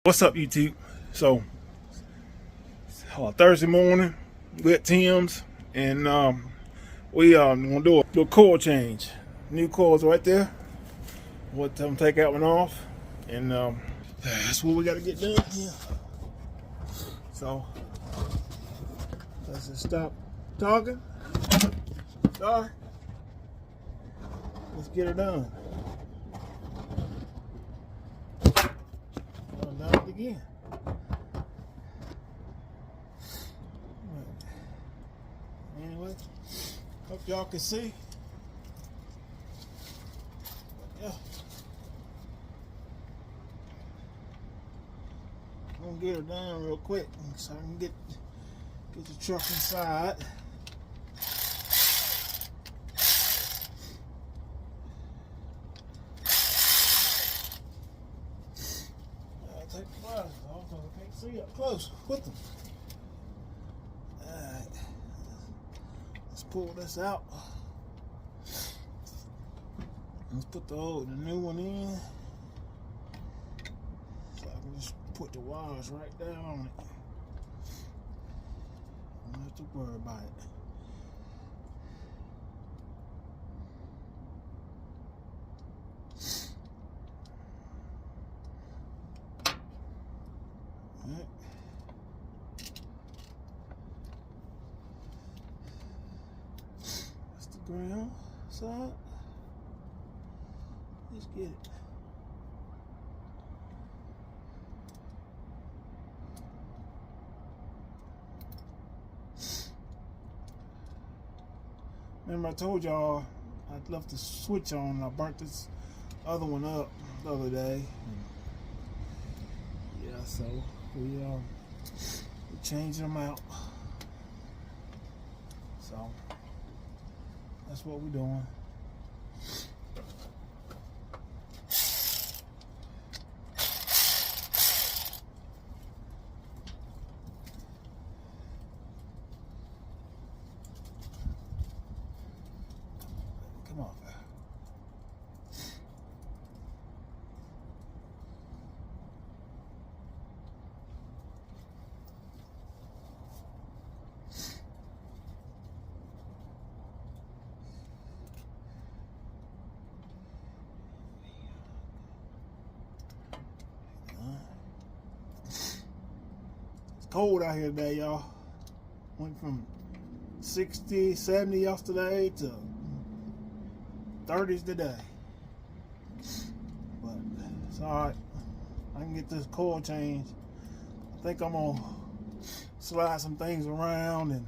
What's up, YouTube? So Thursday morning, we're at Tim's, and we gonna do a coil change. New coils right there. What take that one off, and that's what we got to get done here. So let's just stop talking. Sorry. Let's get it done. Done it again. Anyway, hope y'all can see. Yeah. I'm gonna get her down real quick so I can get the truck inside. I'll take the glasses off because I can't see up close with them. Alright. Let's pull this out. Let's put the new one in. So I can just put the wires right down on it. Don't have to worry about it. Alright. That's the ground side. Let's get it. Remember I told y'all I'd left the switch on. I burnt this other one up the other day. Yeah, so we changed them out. So that's what we're doing. Come on. It's cold out here today, y'all. Went from 60, 70 yesterday to 30s today. But it's alright. I can get this coil changed. I think I'm gonna slide some things around and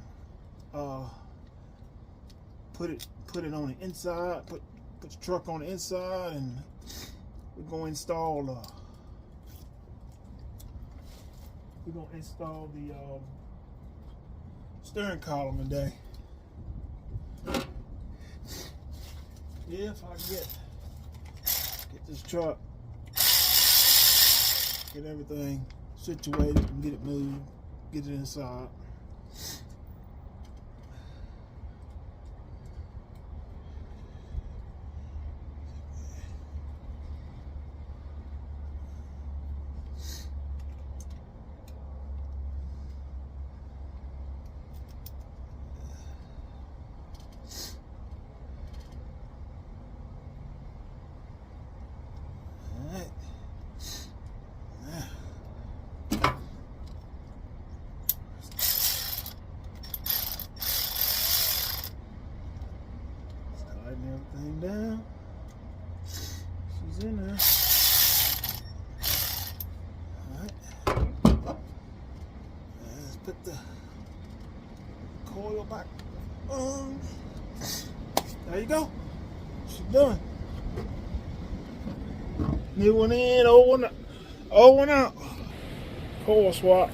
put it on the inside, put the truck on the inside, and we're gonna install the steering column today. Yeah, if I can get this truck, get everything situated and get it moved, get it inside. Everything down. She's in there. Alright. Let's put the coil back on. There you go. She's done. New one in, old one out. Coil swap.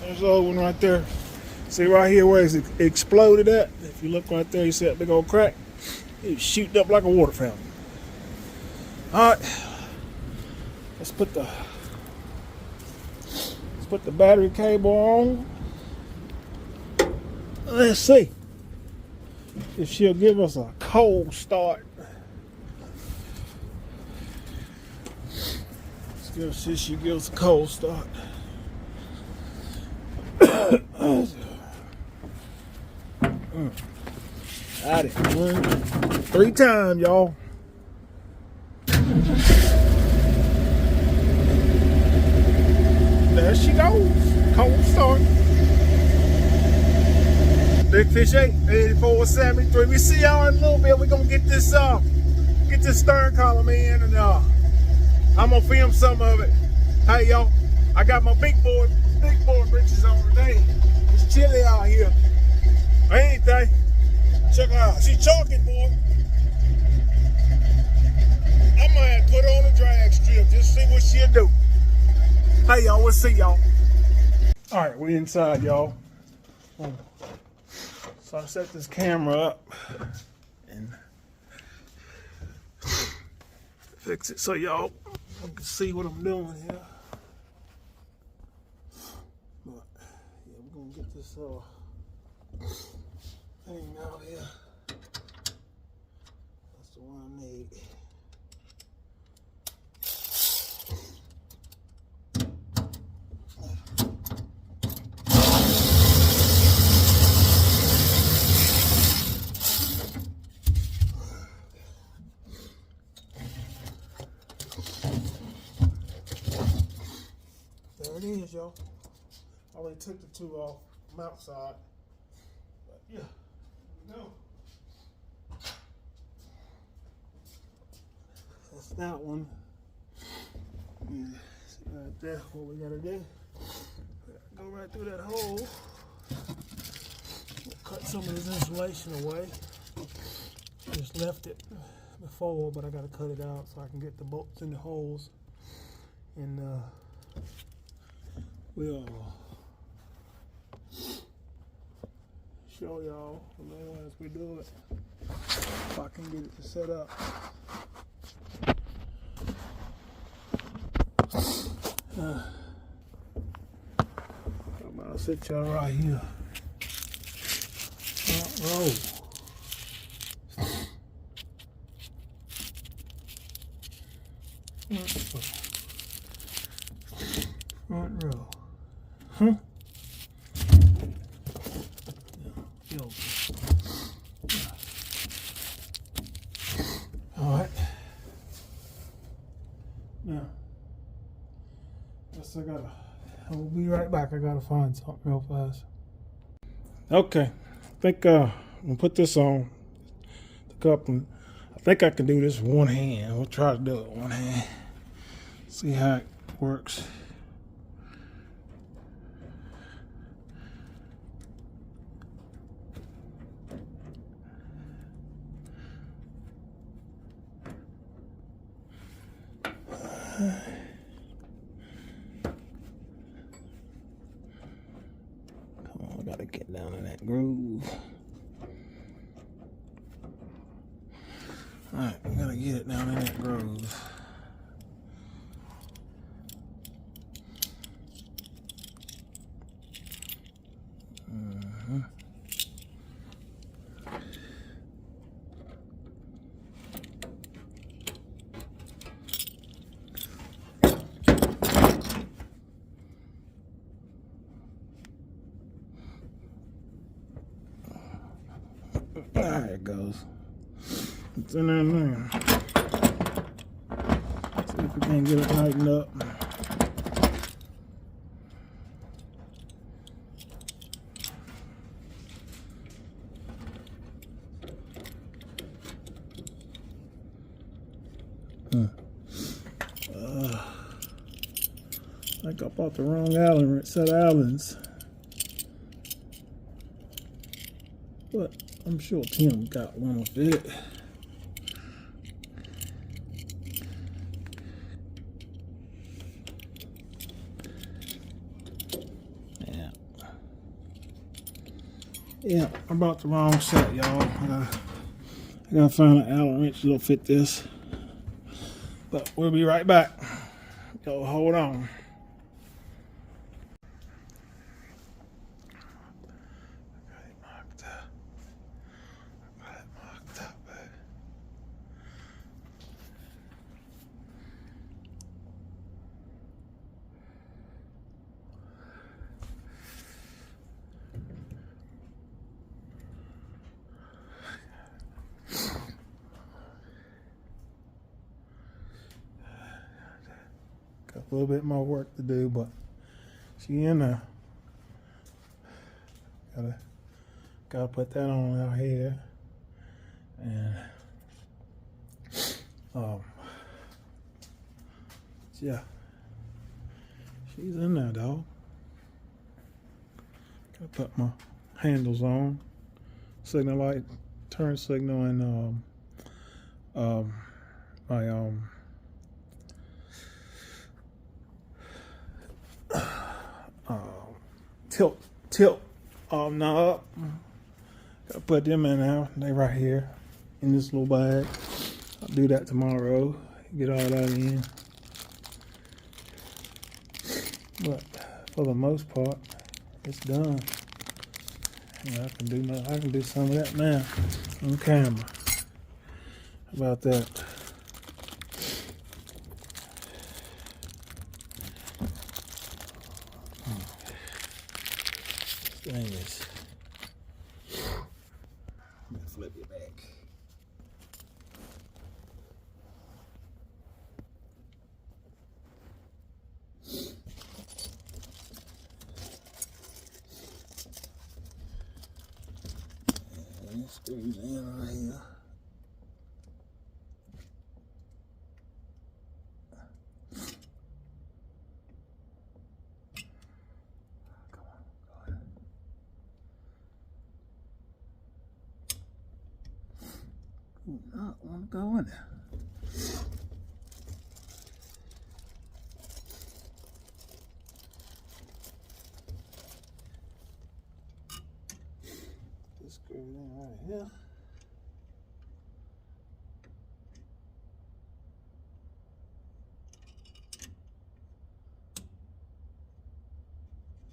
There's the old one right there. See right here where it's exploded at? If you look right there, you see that big old crack? It was shooting up like a water fountain. Alright. Let's put the battery cable on. Let's see if she'll give us a cold start. See if she gives a cold start. Got it. 3 times, y'all. There she goes. Cold start. Big Fish 8, 8473. We see y'all in a little bit. We're gonna get this stern column in, and I'm gonna film some of it. Hey y'all, I got my big boy britches on today. It's chilly out here. Ain't they? Check her out. She's chalking, boy. I might have to put her on a drag strip just see what she'll do. Hey y'all, we'll see y'all. Alright, we inside, y'all. So I set this camera up and fix it so y'all can see what I'm doing here. But yeah, we're gonna get this thing out here. That's the one I need. There it is, y'all. I already took the 2 off from outside. But yeah, here we go. That's that one. Yeah, see right there what we gotta do. Go right through that hole. Cut some of this insulation away. Just left it before, but I gotta cut it out so I can get the bolts in the holes. And we'll show y'all as we do it. If I can get it to set up. I'll sit y'all right here. Front row. Front row. Huh? Yo. All right. Now, guess I'll be right back. I gotta find something real fast. Okay, I think I'm gonna put this on the cup, and I think I can do this with one hand. We'll try to do it with one hand. See how it works. I gotta get down in that groove. Alright, we gotta get it down in that groove. There it goes. It's in there now. See if we can get it tightened up. I think I bought the wrong Allen set of Allens. But I'm sure Tim got one of it. Yeah, I bought the wrong set, y'all. I gotta find an Allen wrench that'll fit this. But we'll be right back. Y'all hold on. a little bit more work to do, but she in there. Gotta put that on out here, and yeah, she's in there, dog. Gotta put my handles on, signal light, turn signal, and my tilt knob. Gotta put them in now. They right here in this little bag. I'll do that tomorrow. Get all that in. But for the most part, it's done. Yeah, I can do some of that now on camera. How about that? This thing is. Let me flip it back. And it screws in right here. Do not want to go in there. Just screw it in right here.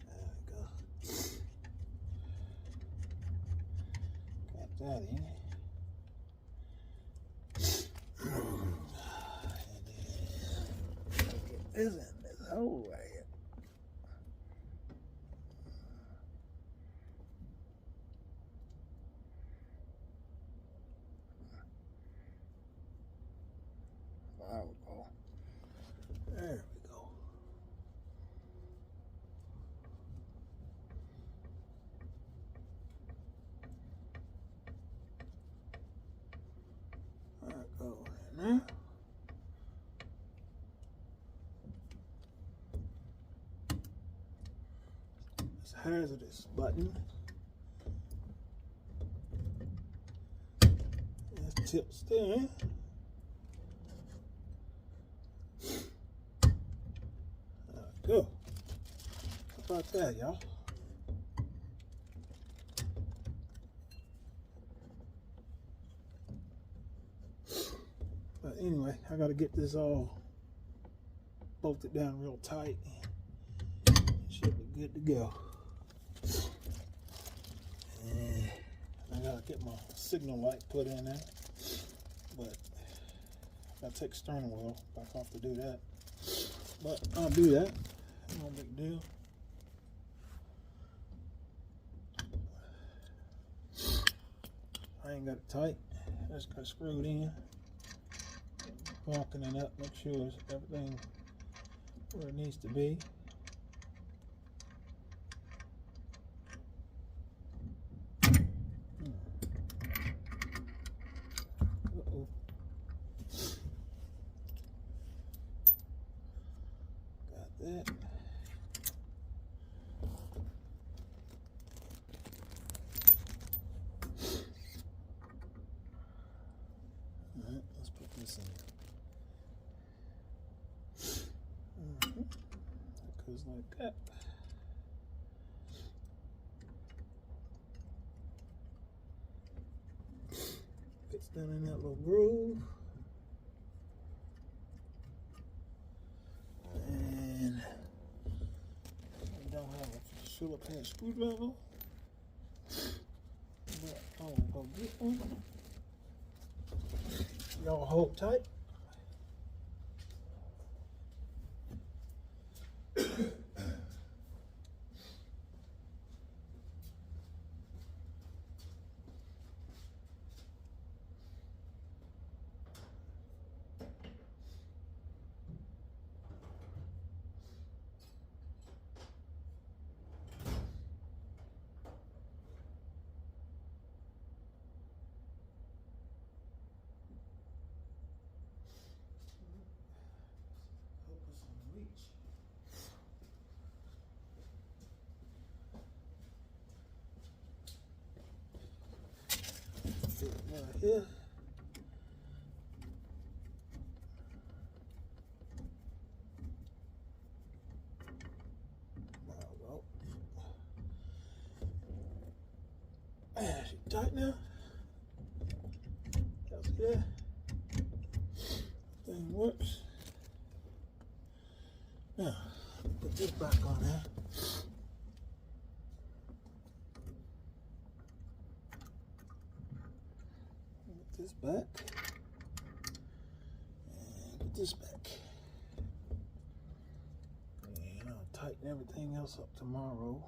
There we go. Got that in. Isn't this hole right here? There we go. There we go. There we go. Now. Hazardous button. That's tip steering. There we go. How about that, y'all? But anyway, I gotta get this all bolted down real tight. Should be good to go. And I gotta get my signal light put in there, but I gotta take the steering wheel back off to do that. But I'll do that. No big deal. I ain't got it tight. I just got screwed in. Walking it up, make sure everything where it needs to be. That. Alright, let's put this in. That goes like that. Fits down in that little groove. Philip hand screwdriver, but I'll go get one. Y'all hold tight. here. She tight now. That's good. Thing works. Now, put this back on there. Put this back. And put this back. And I'll tighten everything else up tomorrow.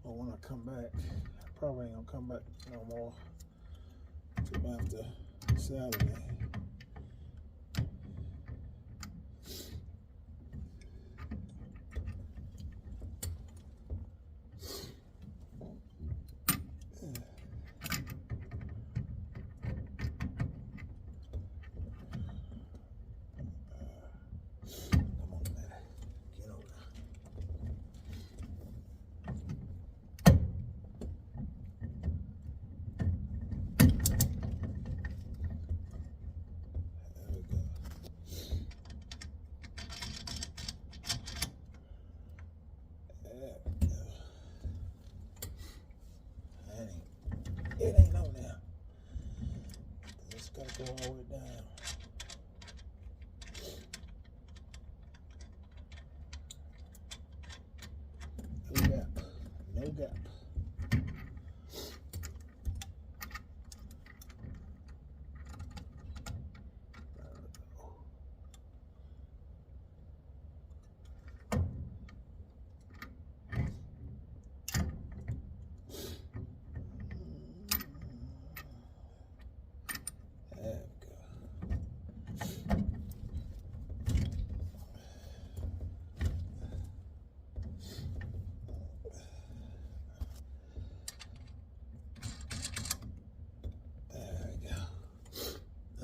Or when I come back. Probably ain't gonna come back no more till after Saturday. It ain't on there. It's gotta go all the way down. No gap. No gap.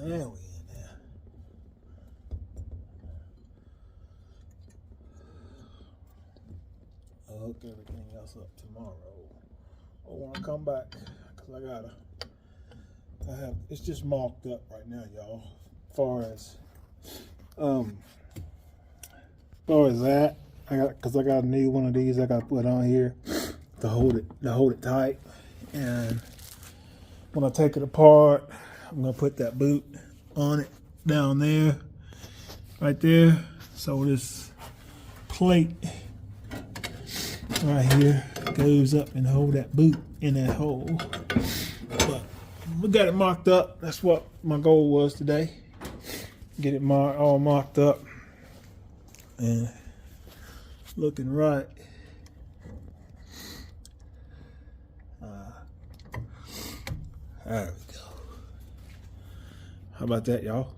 There we in there. I'll hook everything else up tomorrow. I want to come back because it's just marked up right now, y'all. As far as that, I got a new one of these I got to put on here to hold it tight. And when I take it apart, I'm gonna put that boot on it down there, right there. So this plate right here goes up and hold that boot in that hole. But we got it marked up. That's what my goal was today. Get it all marked up and looking right. There we go. How about that, y'all?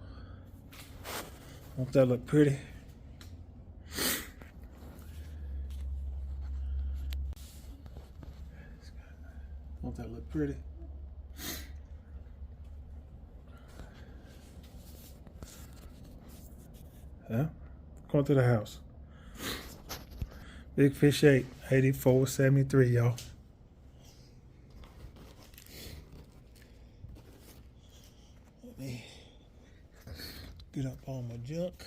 Won't that look pretty? Won't that look pretty? Yeah, going to the house. Big Fish 8, 8473, y'all. Let me get up on my junk.